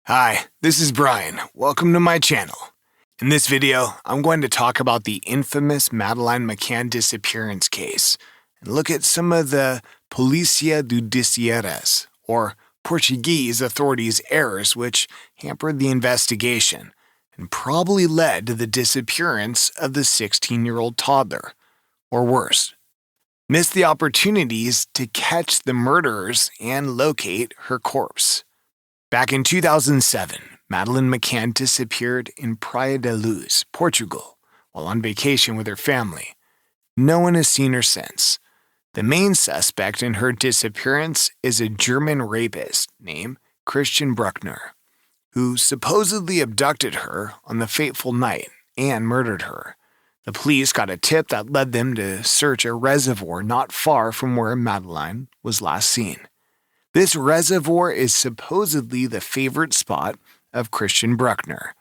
Hi, this is Brian. Welcome to my channel. In this video, I'm going to talk about the infamous Madeleine McCann disappearance case and look at some of the CWt&x, or Portuguese authorities' errors which hampered the investigation and probably led to the disappearance of the 16-year-old toddler, or worse, missed the opportunities to catch the murderers and locate her corpse. Back in 2007, Madeleine McCann disappeared in Praia da Luz, Portugal, while on vacation with her family. No one has seen her since. The main suspect in her disappearance is a German rapist named Christian Bruckner, who supposedly abducted her on the fateful night and murdered her. The police got a tip that led them to search a reservoir not far from where Madeleine was last seen. This reservoir is supposedly the favorite spot of Christian Bruckner.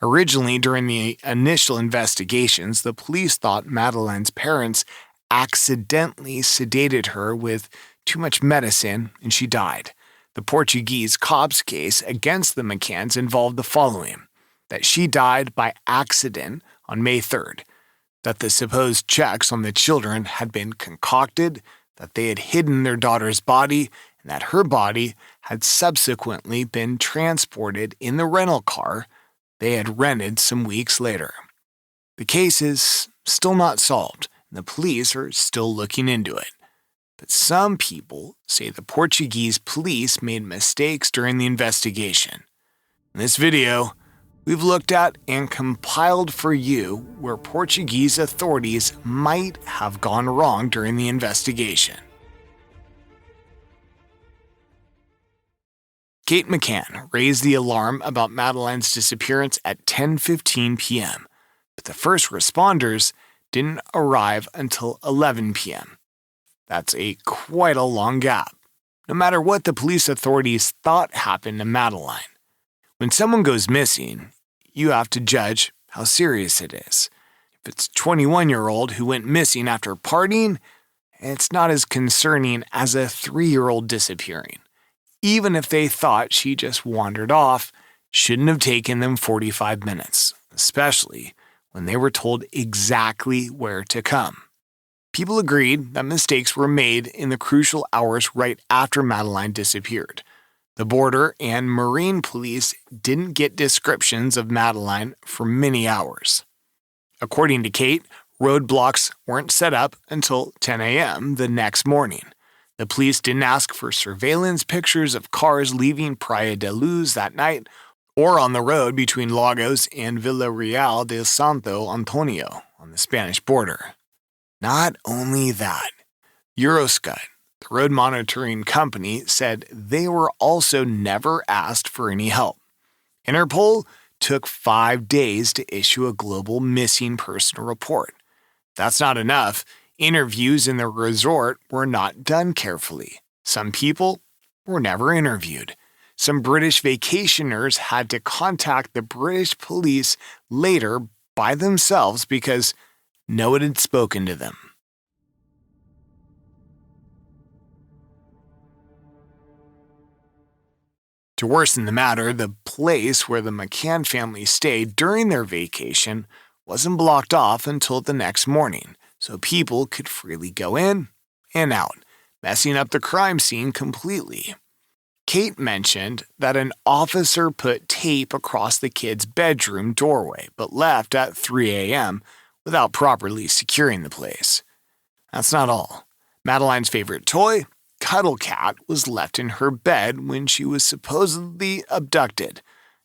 Originally, during the initial investigations, the police thought Madeleine's parents accidentally sedated her with too much medicine and she died. The Portuguese cops case against the McCanns involved the following: that she died by accident on May 3rd, that the supposed checks on the children had been concocted, that they had hidden their daughter's body, and that her body had subsequently been transported in the rental car they had rented some weeks later. The case is still not solved, and the police are still looking into it. But some people say the Portuguese police made mistakes during the investigation. In this video, we've looked at and compiled for you where Portuguese authorities might have gone wrong during the investigation. Kate McCann raised the alarm about Madeleine's disappearance at 10:15 p.m., but the first responders didn't arrive until 11 p.m. That's quite a long gap, no matter what the police authorities thought happened to Madeleine. When someone goes missing, you have to judge how serious it is. If it's a 21-year-old who went missing after partying, it's not as concerning as a 3-year-old disappearing. Even if they thought she just wandered off, shouldn't have taken them 45 minutes, especially when they were told exactly where to come. People agreed that mistakes were made in the crucial hours right after Madeleine disappeared. The border and marine police didn't get descriptions of Madeleine for many hours. According to Kate, roadblocks weren't set up until 10 a.m. the next morning. The police didn't ask for surveillance pictures of cars leaving Praia da Luz that night or on the road between Lagos and Villarreal de Santo Antonio on the Spanish border. Not only that, Euroscut, the road monitoring company, said they were also never asked for any help. Interpol took 5 days to issue a global missing person report. That's not enough. Interviews in the resort were not done carefully. Some people were never interviewed. Some British vacationers had to contact the British police later by themselves because no one had spoken to them. To worsen the matter, the place where the McCann family stayed during their vacation wasn't blocked off until the next morning, so people could freely go in and out, messing up the crime scene completely. Kate mentioned that an officer put tape across the kid's bedroom doorway but left at 3 a.m. without properly securing the place. That's not all. Madeleine's favorite toy, Cuddle Cat, was left in her bed when she was supposedly abducted.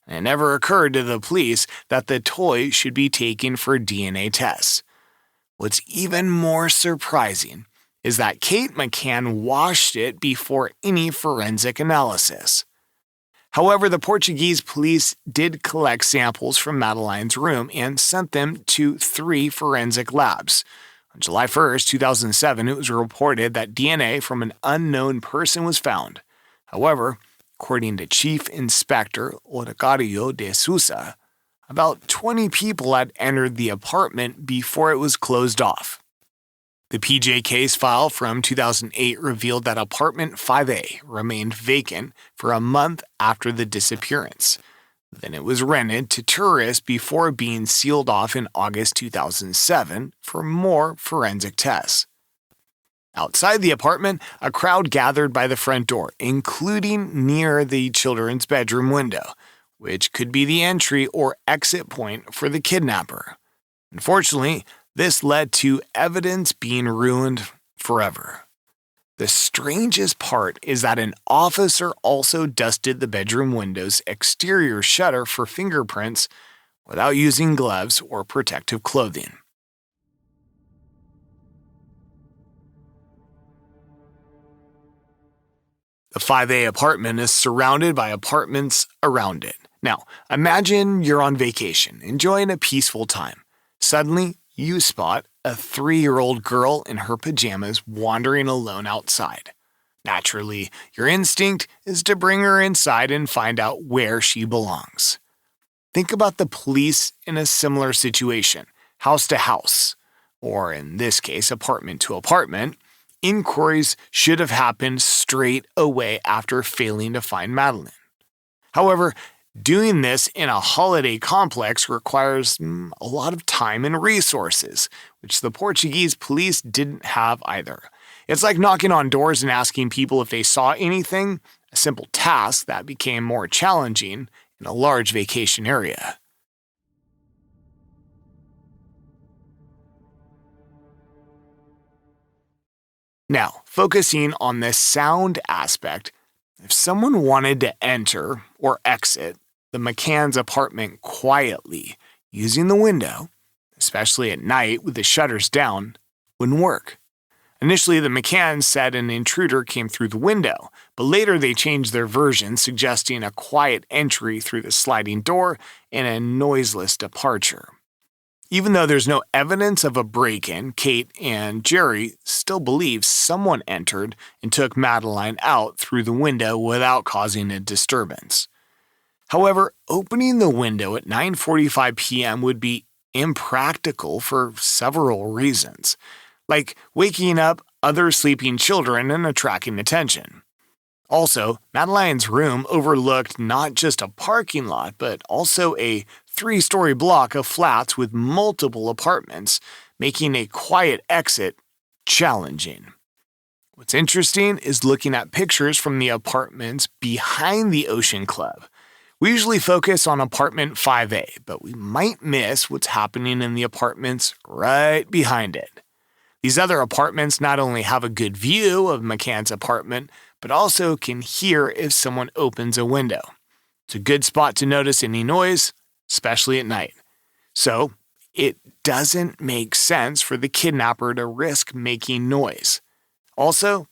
And it never occurred to the police that the toy should be taken for DNA tests. What's even more surprising is that Kate McCann washed it before any forensic analysis. However, the Portuguese police did collect samples from Madeleine's room and sent them to 3 forensic labs. On July 1st, 2007, it was reported that DNA from an unknown person was found. However, according to Chief Inspector Odacario de Sousa, about 20 people had entered the apartment before it was closed off. The PJ case file from 2008 revealed that apartment 5A remained vacant for a month after the disappearance. Then it was rented to tourists before being sealed off in August 2007 for more forensic tests. Outside the apartment, a crowd gathered by the front door, including near the children's bedroom window, which could be the entry or exit point for the kidnapper. Unfortunately, this led to evidence being ruined forever. The strangest part is that an officer also dusted the bedroom window's exterior shutter for fingerprints without using gloves or protective clothing. The 5A apartment is surrounded by apartments around it. Now, imagine you're on vacation, enjoying a peaceful time. Suddenly, you spot a 3-year-old girl in her pajamas wandering alone outside. Naturally, your instinct is to bring her inside and find out where she belongs. Think about the police in a similar situation, house to house, or in this case, apartment to apartment. Inquiries should have happened straight away after failing to find Madeleine. However, doing this in a holiday complex requires a lot of time and resources, which the Portuguese police didn't have either. It's like knocking on doors and asking people if they saw anything, a simple task that became more challenging in a large vacation area. Now, focusing on the sound aspect, if someone wanted to enter or exit the McCann's apartment quietly using the window, especially at night with the shutters down, wouldn't work. Initially, the McCanns said an intruder came through the window, but later they changed their version, suggesting a quiet entry through the sliding door and a noiseless departure. Even though there's no evidence of a break-in, Kate and Jerry still believe someone entered and took Madeleine out through the window without causing a disturbance. However, opening the window at 9:45 p.m. would be impractical for several reasons, like waking up other sleeping children and attracting attention. Also, Madeleine's room overlooked not just a parking lot, but also a 3-story block of flats with multiple apartments, making a quiet exit challenging. What's interesting is looking at pictures from the apartments behind the Ocean Club. We usually focus on apartment 5A, but we might miss what's happening in the apartments right behind it. These other apartments not only have a good view of McCann's apartment, but also can hear if someone opens a window. It's a good spot to notice any noise, especially at night. So, it doesn't make sense for the kidnapper to risk making noise. Also,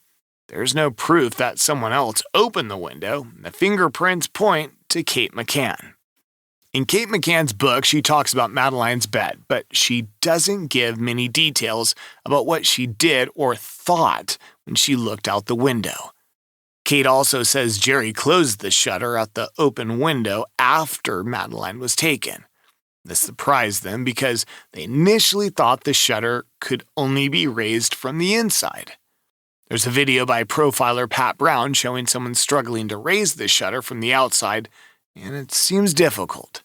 there's no proof that someone else opened the window. The fingerprints point to Kate McCann. In Kate McCann's book, she talks about Madeleine's bed, but she doesn't give many details about what she did or thought when she looked out the window. Kate also says Jerry closed the shutter at the open window after Madeleine was taken. This surprised them because they initially thought the shutter could only be raised from the inside. There's a video by profiler Pat Brown showing someone struggling to raise the shutter from the outside, and it seems difficult.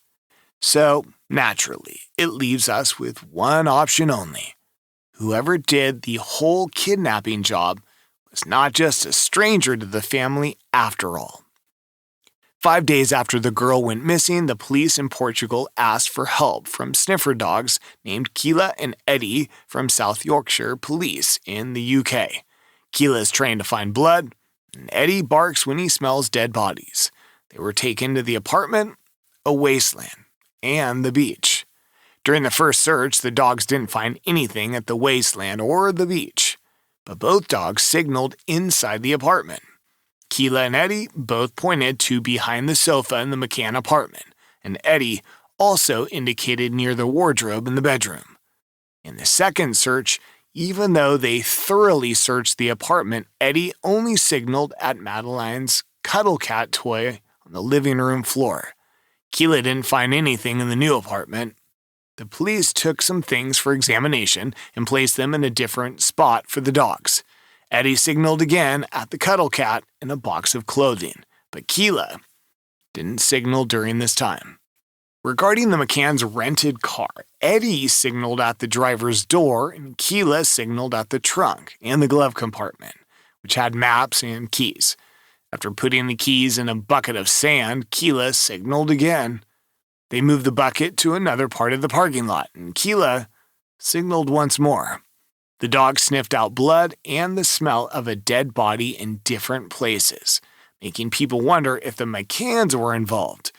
So, naturally, it leaves us with one option only. Whoever did the whole kidnapping job was not just a stranger to the family after all. 5 days after the girl went missing, the police in Portugal asked for help from sniffer dogs named Keela and Eddie from South Yorkshire Police in the UK. Keela is trained to find blood, and Eddie barks when he smells dead bodies. They were taken to the apartment, a wasteland, and the beach. During the first search, the dogs didn't find anything at the wasteland or the beach, but both dogs signaled inside the apartment. Keela and Eddie both pointed to behind the sofa in the McCann apartment, and Eddie also indicated near the wardrobe in the bedroom. In the second search, even though they thoroughly searched the apartment, Eddie only signaled at Madeleine's cuddle cat toy on the living room floor. Keela didn't find anything in the new apartment, The police took some things for examination and placed them in a different spot for the dogs. Eddie signaled again at the cuddle cat in a box of clothing, but Keela didn't signal during this time. Regarding the McCann's rented car, Eddie signaled at the driver's door and Keela signaled at the trunk and the glove compartment, which had maps and keys. After putting the keys in a bucket of sand, Keela signaled again. They moved the bucket to another part of the parking lot, and Keela signaled once more. The dog sniffed out blood and the smell of a dead body in different places, making people wonder if the McCanns were involved.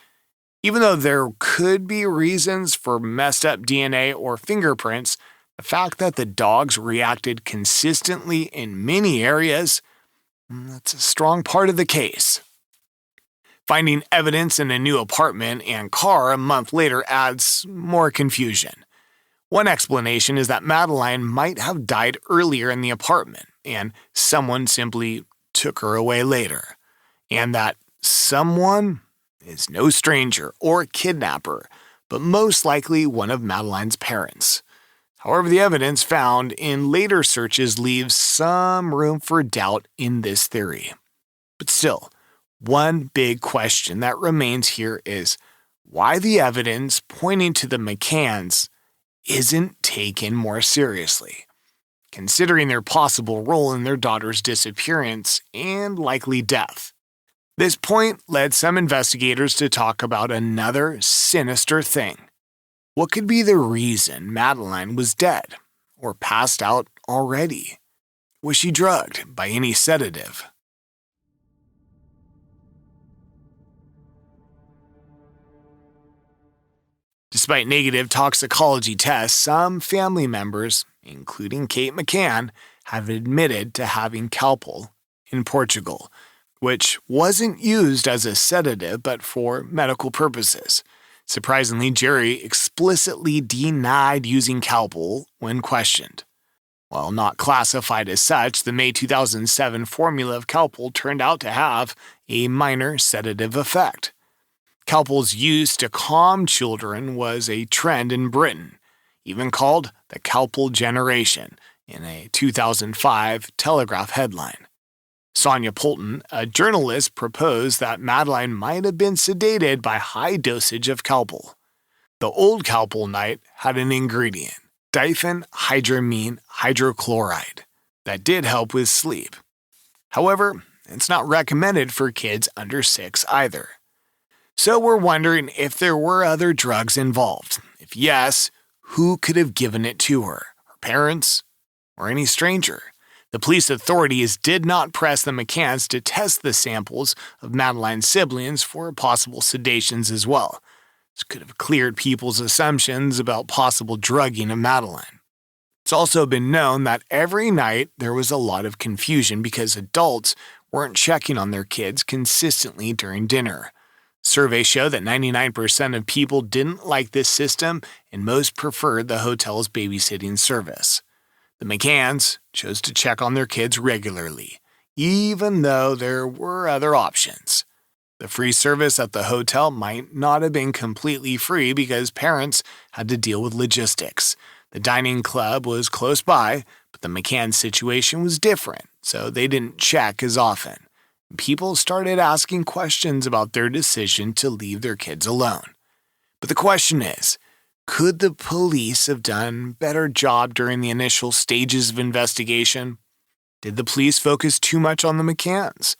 Even though there could be reasons for messed up DNA or fingerprints, the fact that the dogs reacted consistently in many areas, that's a strong part of the case. Finding evidence in a new apartment and car a month later adds more confusion. One explanation is that Madeleine might have died earlier in the apartment, and someone simply took her away later. And that someone is no stranger or kidnapper, but most likely one of Madeleine's parents. However, the evidence found in later searches leaves some room for doubt in this theory. But still, one big question that remains here is why the evidence pointing to the McCanns isn't taken more seriously, considering their possible role in their daughter's disappearance and likely death. This point led some investigators to talk about another sinister thing. What could be the reason Madeleine was dead or passed out already? Was she drugged by any sedative? Despite negative toxicology tests, some family members, including Kate McCann, have admitted to having Calpol in Portugal, which wasn't used as a sedative but for medical purposes. Surprisingly, Jerry explicitly denied using Calpol when questioned. While not classified as such, the May 2007 formula of Calpol turned out to have a minor sedative effect. Calpol's use to calm children was a trend in Britain, even called the Calpol generation in a 2005 Telegraph headline. Sonia Poulton, a journalist, proposed that Madeleine might have been sedated by high dosage of Calpol. The old Calpol night had an ingredient, diphenhydramine hydrochloride, that did help with sleep. However, it's not recommended for kids under 6 either. So we're wondering if there were other drugs involved. If yes, who could have given it to her? Her parents? Or any stranger? The police authorities did not press the McCanns to test the samples of Madeleine's siblings for possible sedations as well. This could have cleared people's assumptions about possible drugging of Madeleine. It's also been known that every night there was a lot of confusion because adults weren't checking on their kids consistently during dinner. Surveys show that 99% of people didn't like this system and most preferred the hotel's babysitting service. The McCanns chose to check on their kids regularly, even though there were other options. The free service at the hotel might not have been completely free because parents had to deal with logistics. The dining club was close by, but the McCann situation was different, so they didn't check as often. People started asking questions about their decision to leave their kids alone. But the question is, could the police have done a better job during the initial stages of investigation? Did the police focus too much on the McCanns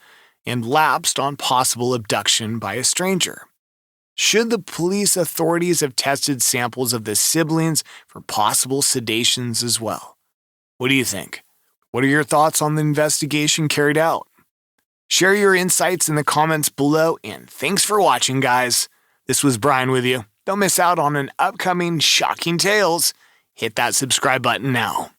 and lapsed on possible abduction by a stranger? Should the police authorities have tested samples of the siblings for possible sedations as well? What do you think? What are your thoughts on the investigation carried out? Share your insights in the comments below, and thanks for watching, guys. This was Brian with you. Don't miss out on an upcoming Shocking Tales. Hit that subscribe button now.